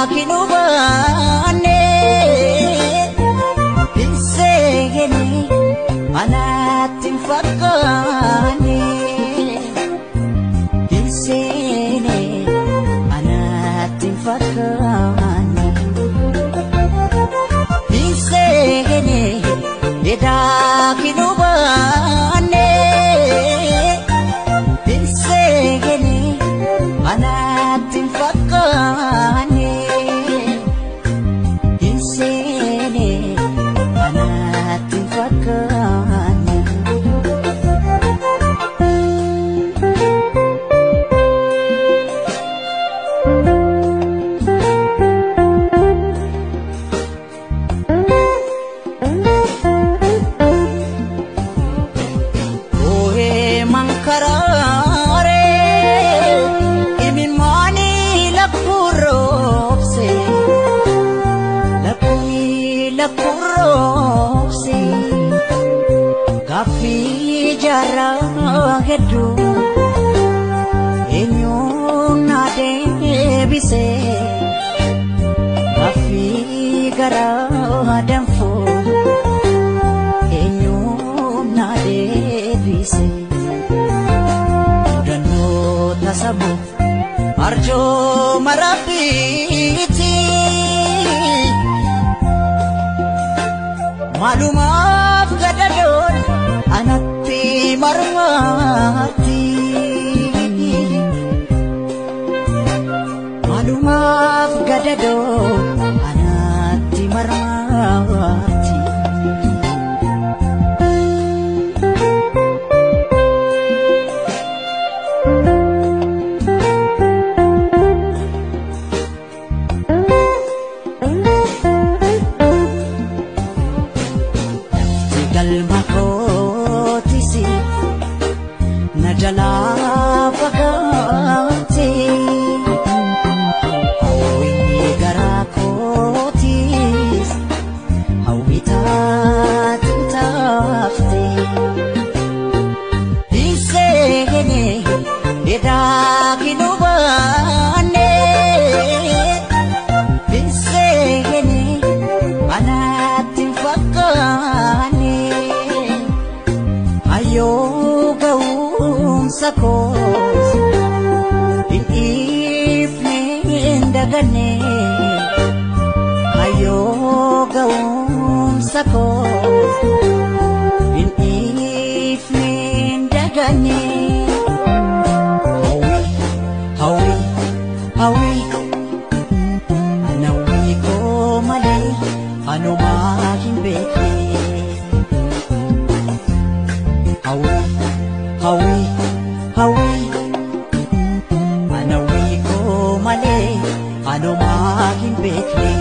Kinubaane Pinsegene Anatin fakane Pinsene Anatin fakane Pinsegene Kinubaane Pinsegene Anatin fakane Kafi jarang hedu Enyong nade bise Kafi garang damfo Enyong nade bise Dano tasabu Arjo marapiti Malumaf gadadon Anatti marmati Malumaf gadadon Anatti marmati Najala pagati Hawi garakotis Hawi tatintafti Isegene Eda kinubane Isegene Anatin fakane Ayo sakos in evening dagane ayo gaum sakos in evening dagane hawi anawi ko mali ano maging beke hawi Anawi ko mali, ano maging bekli